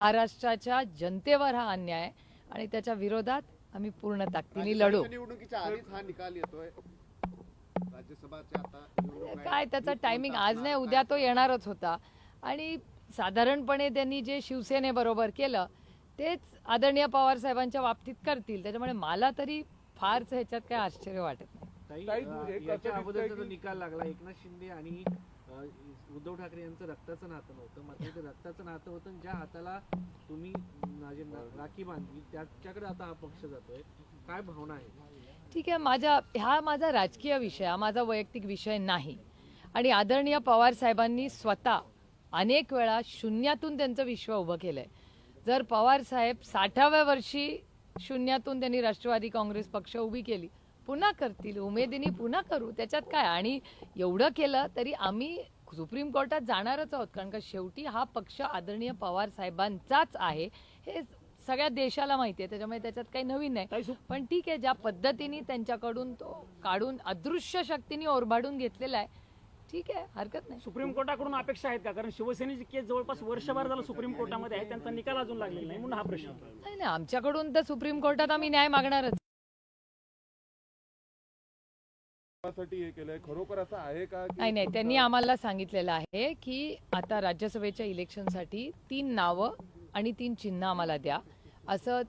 महाराष्ट्राच्या जनतेवर हा अन्याय आहे आणि त्याच्या विरोधात आम्ही पूर्ण ताकदीने लढू. निवडणुकीच्या आधीच हा निकाल येतोय. राज्यसभाच्या आता निवडणूक आहे. काय त्याचा टायमिंग आज नाही उद्या तो येणारच होता आणि साधारणपणे त्यांनी जे शिवसेनेबरोबर केलं तेच आदरणीय पवार साहेबांच्या बाबतीत करतील. त्याच्यामुळे मला तरी फारच ह्याच्यात काही आश्चर्य वाटत नाही. याच्या अगोदरचा जो निकाल लागला एकनाथ शिंदे आणि उद्धव ठाकरे यांचं रक्ताचं नातं नव्हतं, मात्र ते रक्ताचं नातं होतं. ज्या हाताला तुम्ही माझी राखी बांधली त्याच्याकडे आता हा पक्ष जातोय, काय भावना आहे? ठीक आहे, हा माझा राजकीय विषय, हा माझा वैयक्तिक विषय नाही. आणि आदरणीय पवार साहेबांनी स्वतः अनेक वेळा शून्यातून त्यांचं विश्व उभं केलंय. जर पवार साहेब 60व्या वर्षी शून्यातून त्यांनी राष्ट्रवादी काँग्रेस पक्ष उभी केली, पुन्हा करतील, उमेदीने पुन्हा करू, त्याच्यात काय. आणि एवढं केलं तरी आम्ही सुप्रीम कोर्टात जाणारच आहोत, कारण का शेवटी हा पक्ष आदरणीय पवार साहेबांचाच आहे हे सगळ्या देशाला माहिती आहे. त्याच्यामुळे त्याच्यात काही नवीन नाही. पण ठीक आहे, ज्या पद्धतीने त्यांच्याकडून तो काढून अदृश्य शक्तीने ओरबाडून घेतलेला आहे, ठीक आहे, हरकत नाही. सुप्रीम कोर्टाकडून अपेक्षा आहेत का? कारण शिवसेनेची केस जवळपास वर्षभर झालं सुप्रीम कोर्टामध्ये आहे, त्यांचा निकाल अजून लागलेला नाही, म्हणून हा प्रश्न. नाही, आमच्याकडून तर सुप्रीम कोर्टात आम्ही न्याय मागणारच. हे केलंय खरोखर असं आहे का? नाही, त्यांनी आम्हाला सांगितलेलं आहे की आता राज्यसभेच्या इलेक्शनसाठी 3 नावं आणि 3 चिन्ह आम्हाला द्या, असं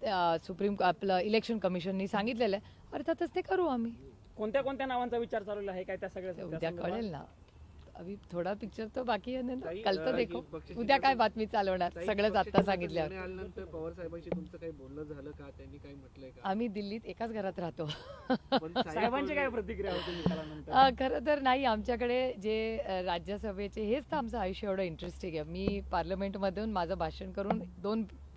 आपलं इलेक्शन कमिशननी सांगितलेलं आहे. अर्थातच ते करू आम्ही. कोणत्या कोणत्या नावांचा विचार चालू आहे काय त्या सगळ्या? उद्या कळेल ना. अभी थोडा पिक्चर तो बाकी आहे ना, कल तो देखो. पक्षाची उद्या काय बातमी चालवणार, सगळंच आता सांगितल्यावर. आल्यानंतर पवार साहेबांशी तुमचं काही बोलणं झालं का? त्यांनी काही म्हटलंय का? आम्ही दिल्लीत एकाच घरात राहतो. साहेबांची काय प्रतिक्रिया होती निकालानंतर? खरं तर नाही, आमच्याकडे जे राज्यसभेचे हेच तर आमचं आयुष्य एवढं इंटरेस्टिंग आहे. मी पार्लमेंटमधून माझं भाषण करून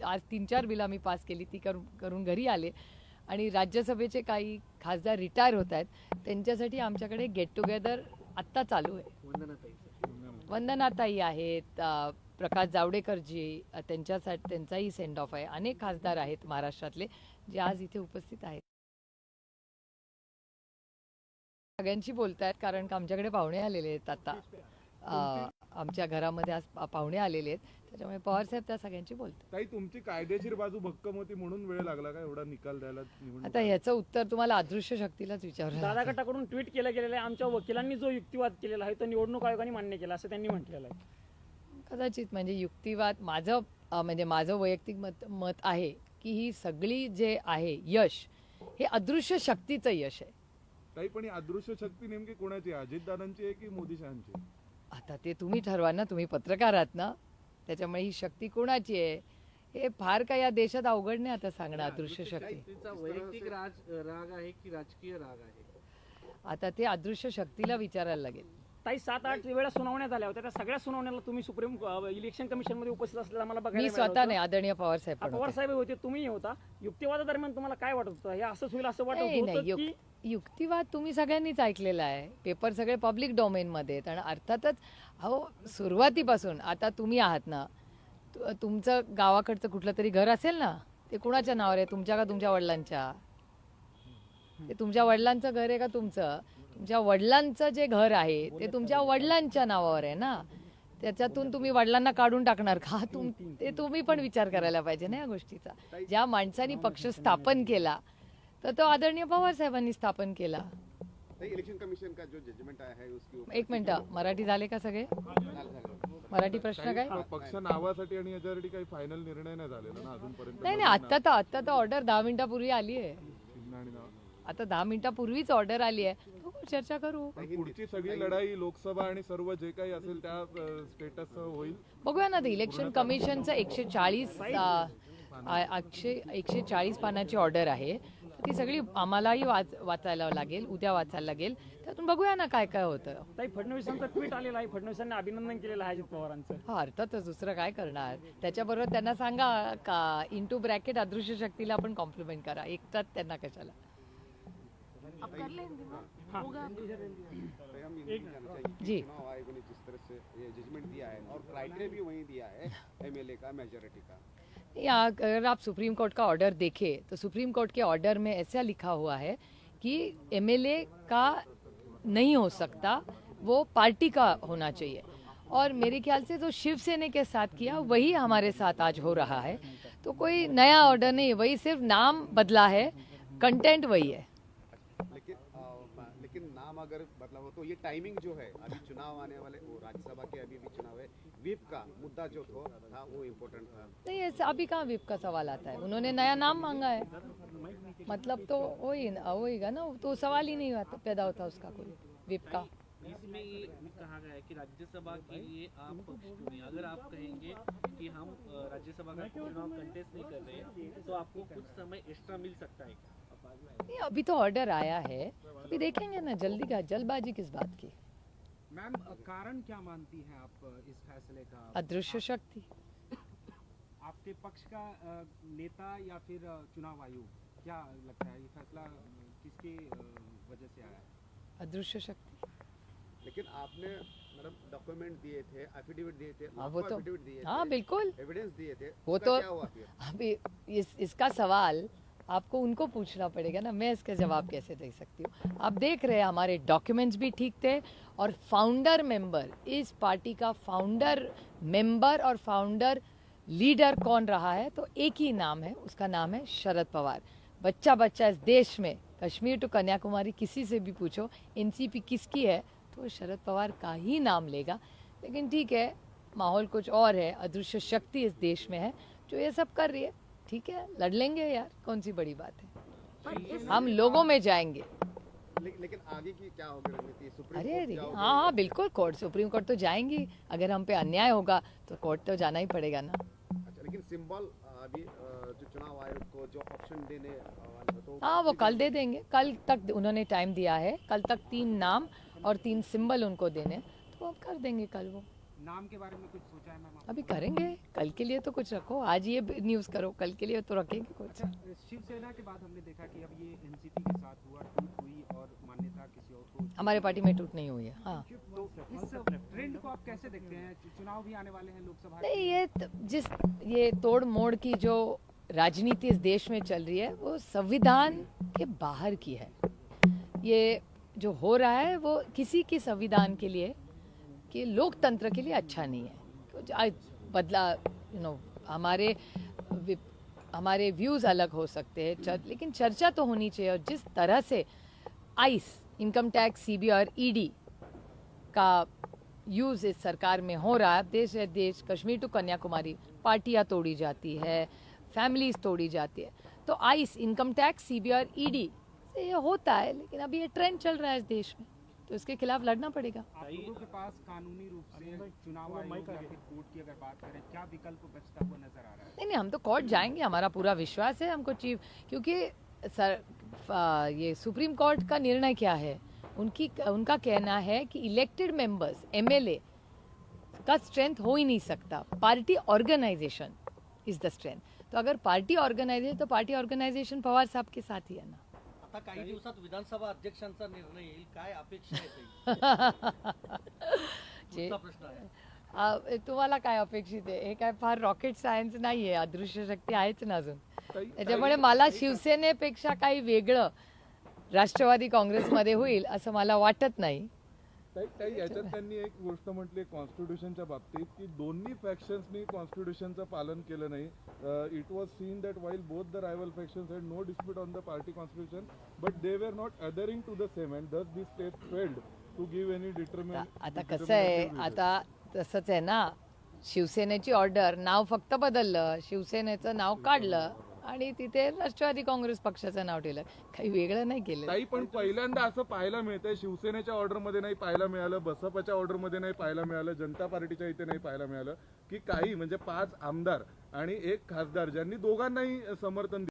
आज 3-4 बिलं आम्ही पास केली, ती करून घरी आले. आणि राज्यसभेचे काही खासदार रिटायर होत आहेत, त्यांच्यासाठी आमच्याकडे गेट टुगेदर आत्ता चालू आहे. वंदनाताई आहेत, प्रकाश जावडेकरजी, त्यांचाही सेंड ऑफ आहे. अनेक खासदार आहेत महाराष्ट्रातले जे आज इथे उपस्थित आहेत. सगळ्यांशी बोलतायत, कारण का आमच्याकडे पाहुणे आलेले आहेत. आता आमच्या घरामध्ये आज पाहुणे आलेले आहेत, त्याच्यामुळे पवार साहेब त्या सगळ्यांशी बोलतात. ताई, तुमची कायदेशीर बाजू भक्कम होती म्हणून वेळ लागला का एवढा निकाल द्यायला? आता ह्याचं उत्तर तुम्हाला अदृश्य शक्तीलाच विचारलं. दादा गटाकडून ट्विट केलं गेलेलं आहे, आमच्या वकिलांनी जो युक्तिवाद केलेला आहे तो निवडणूक आयोगाने मान्य केला असं त्यांनी म्हटलेलं आहे. कदाचित म्हणजे युक्तिवाद माझं वैयक्तिक मत आहे की ही सगळी जे आहे यश हे अदृश्य शक्तीचं यश आहे. ताई, पण ही अदृश्य शक्ती नेमकी कोणाची आहे? अजितदादांची आहे की मोदी शहांची? आता ते तुम्ही ठरवा ना, तुम्ही पत्रकार आहात ना, त्याच्यामुळे ही शक्ती कोणाची आहे हे फार काय या देशात अवघड नाही आता सांगणं. अदृश्य शक्ती तिचा वैयक्तिक राग आहे की राजकीय राग आहे? आता ते अदृश्य शक्तीला विचारायला लागेल. ताई, 7-8 वेळा सुनावण्या झाल्या होत्या, त्या सगळ्या सुनावण्याला तुम्ही सुप्रीम इलेक्शन कमिशन मध्ये उपस्थित असलेला मला बघायला मी मिळालं स्वतः होतं. नाही, आदरणीय पवार साहेब पण पवार होते. साहेब होते, तुम्ही होता. युक्तिवादादरम्यान तुम्हाला काय वाटत होतं? हे असंच होईल असं वाटत नाही, होतं की युक्तिवाद तुम्ही सगळ्यांनीच ऐकलेला आहे. पेपर सगळे पब्लिक डोमेन मध्ये आहेत. आणि अर्थातच सुरुवातीपासून आता तुम्ही आहात ना, तुमचं गावाकडचं कुठलं तरी घर असेल ना, ते कुणाच्या नावावर आहे? तुमच्या का तुमच्या वडिलांच्या? ते तुमच्या वडिलांचं घर आहे का तुमचं? तुमच्या वडिलांचं जे घर आहे ते तुमच्या वडिलांच्या नावावर आहे ना. त्याच्यातून तुम्ही वडिलांना काढून टाकणार का? ते तुम्ही पण विचार करायला पाहिजे ना या गोष्टीचा. ज्या माणसाने पक्ष स्थापन केला तर तो आदरणीय पवार साहेबांनी स्थापन केला. इलेक्शन कमिशन का जो जजमेंट आया है उसकी ऊपर एक मिनिट, मराठी झाले का सगळे? मराठी प्रश्न काय? पक्ष नावासाठी आणि याच्यासाठी काही फायनल निर्णय नाही झालेला ना अजूनपर्यंत? नाही, आता तर ऑर्डर 10 मिनिटापूर्वी आली आहे. आता 10 मिनिटापूर्वीच ऑर्डर आली आहे, चर्चा करू. पुढची सगळी लढाई लोकसभा आणि सर्व जे काही असेल त्या स्टेटस होईल. बघूया ना, इलेक्शन कमिशनचं 140 पानाची ऑर्डर आहे. ती सगळी आम्हालाही वाचायला लागेल, उद्या वाचायला लागेल. त्यातून बघूया ना काय काय होतं. ताई, फडणवीसांचं ट्विट आलेलं आहे, फडणवीसांनी अभिनंदन केलेलं आहे अजित पवारांचं. हा, अर्थातच दुसरं काय करणार. त्याच्याबरोबर त्यांना सांगा का इंटू ब्रॅकेट अदृश्य शक्तीला आपण कॉम्प्लिमेंट करा, एकटाच त्यांना कशाला. जी, चुनाव आयोग ने जिस तरह से ये जजमेंट दिया है और क्राइटेरिया भी वही दिया है एमएलए का, मेजोरिटी का. अगर आप सुप्रीम कोर्ट का ऑर्डर देखें तो सुप्रीम कोर्ट के ऑर्डर में ऐसा लिखा हुआ है कि एमएलए का नहीं हो सकता, वो पार्टी का होना चाहिए. और मेरे ख्याल से जो शिवसेना के साथ किया वही हमारे साथ आज हो रहा है। तो कोई नया ऑर्डर नहीं है, वही सिर्फ नाम बदला है, कंटेंट वही है। लेकिन नाम अगर बदला हो तो ये टाइमिंग जो है, अभी चुनाव आने वाले, वो राज्यसभा के अभी भी चुनाव है, व्हिप का मुद्दा जो था वो इम्पोर्टेंट था। नहीं, ऐसा अभी कहाँ विप का सवाल आता है, उन्होंने नया नाम मांगा है, मतलब तो वहीगा ना, तो सवाल ही नहीं आता, पैदा होता उसका कोई विप का। इसमें ये भी कहा गया है कि राज्यसभा के लिए आप पक्ष चुनिए। अगर आप कहेंगे कि हम राज्यसभा का चुनाव कंटेस्ट नहीं कर रहे तो आपको कुछ समय एक्स्ट्रा मिल सकता है क्या? नहीं, अभी तो ऑर्डर आया है, अभी देखेंगे ना, जल्दी का जल्दबाजी किस बात की। मैम, कारण क्या मानती हैं आप इस फैसले का? अदृश्य शक्ति। आपके पक्ष का नेता या फिर चुनाव आयोग, क्या लगता है ये फैसला किसके वजह से आया है? अदृश्य शक्ति। लेकिन आपने मतलब डॉक्यूमेंट दिए थे, एफिडेविट दिए थे, हाँ, वो तो एफिडेविट दिए थे, हाँ बिल्कुल, एविडेंस दिए थे, वो उसका तो क्या हुआ फिर? अभी इसका सवाल आपको उनको पूछना पड़ेगा ना, मैं इसका जवाब कैसे दे सकती हूँ। आप देख रहे हैं हमारे डॉक्यूमेंट्स भी ठीक थे, और फाउंडर मेंबर, इस पार्टी का फाउंडर मेंबर और फाउंडर लीडर कौन रहा है, तो एक ही नाम है, उसका नाम है शरद पवार। बच्चा बच्चा इस देश में, कश्मीर टू कन्याकुमारी, किसी से भी पूछो एनसीपी किसकी है, तो शरद पवार का ही नाम लेगा। लेकिन ठीक है, माहौल कुछ और है, अदृश्य शक्ति इस देश में है जो ये सब कर रही है। ठीक है, लड़ लेंगे यार, कौन सी बड़ी बात है, हम लोगों में जाएंगे। लेकिन आगे की क्या होगी रणनीति? सुप्रीम अरे कोर्ट अरे, जाओगे? हाँ हाँ बिल्कुल, कोर्ट, सुप्रीम कोर्ट तो जाएंगी, अगर हम पे अन्याय होगा तो कोर्ट तो जाना ही पड़ेगा ना। अच्छा, लेकिन सिंबल अभी जो चुनाव आयोग को जो ऑप्शन देने वाले तो हाँ, वो कल दे देंगे, कल तक उन्होंने टाइम दिया है, कल तक 3 नाम और 3 सिंबल उनको देने, तो अब कर देंगे कल वो। नाम के बारे में कुछ सोचा है मैम? अभी करेंगे, कल के लिए तो कुछ रखो, आज ये न्यूज़ करो, कल के लिए तो रखेंगे कुछ। अच्छा, शिवसेना के बाद हमने देखा कि अब ये एनसीपी के साथ हुआ, टूट हुई और मान्यता किसी और को। हमारे पार्टी में टूट नहीं हुई है। हाँ, तो इस ट्रेंड को आप कैसे देखते हैं? चुनाव भी आने वाले हैं लोकसभा के। नहीं, ये तोड़ मोड़ की जो राजनीति इस देश में चल रही है, वो संविधान के बाहर की है। ये जो हो रहा है वो किसी की संविधान के लिए, कि लोकतंत्र के लिए अच्छा नहीं है। कुछ बदला, हमारे व्यूज़ अलग हो सकते हैं, लेकिन चर्चा तो होनी चाहिए। और जिस तरह से आइस, इनकम टैक्स, सीबीआई और ईडी का यूज़ इस सरकार में हो रहा है, देश कश्मीर टू कन्याकुमारी, पार्टियां तोड़ी जाती है, फैमिलीज तोड़ी जाती है, तो आइस, इनकम टैक्स, सीबीआई और ईडी से ये होता है। लेकिन अभी ये ट्रेंड चल रहा है इस देश में, तो इसके खिलाफ लड़ना पड़ेगा। आप लोगों के पास कानूनी रूप से चुनाव आयोग या फिर कोर्ट की अगर बात करें, क्या विकल्प बचता हुआ नजर आ रहा है? नहीं, हम तो कोर्ट जाएंगे, हमारा पूरा विश्वास है हमको चीफ, क्योंकि ये सुप्रीम कोर्ट का निर्णय क्या है, उनका कहना है कि इलेक्टेड मेंबर्स, एमएलए का स्ट्रेंथ हो ही नहीं सकता, party organisation is the strength. तो अगर पार्टी ऑर्गेनायझेशन, तो पार्टी ऑर्गेनायझेशन पवार साहब के साथ ही है ना। आता काही दिवसात विधानसभा अध्यक्षांचा निर्णय येईल, काय अपेक्षा आहे पुढचा प्रश्न आहे. तुम्हाला काय अपेक्षित आहे? हे काय फार रॉकेट सायन्स नाही आहे, अदृश्य शक्ती आहेच ना अजून. त्याच्यामुळे मला शिवसेनेपेक्षा काही वेगळं राष्ट्रवादी काँग्रेसमध्ये होईल असं मला वाटत नाही. याच्यात त्यांनी एक गोष्ट म्हटली कॉन्स्टिट्यूशनच्या बाबतीत की दोन्ही फॅक्शन्सनी कॉन्स्टिट्यूशनचं पालन केलं नाही. It was seen that while both the rival factions had no dispute on the party constitution but they were not adhering to the same and thus this state failed to give any आता कसं आहे, आता तसंच आहे ना, शिवसेनेची order, नाव फक्त बदललं, शिवसेनेचं नाव काढलं आणि तिथे राष्ट्रवादी काँग्रेस पक्षाचं नाव ठेवलं, काही वेगळं नाही केलं. ताई, पण पहिल्यांदा असं पाहायला मिळतंय, शिवसेनेच्या ऑर्डरमध्ये नाही पाहायला मिळालं, बसपाच्या ऑर्डरमध्ये नाही पाहायला मिळालं, जनता पार्टीच्या इथे नाही पाहायला मिळालं की काही म्हणजे 5 आमदार आणि 1 खासदार ज्यांनी दोघांनाही समर्थन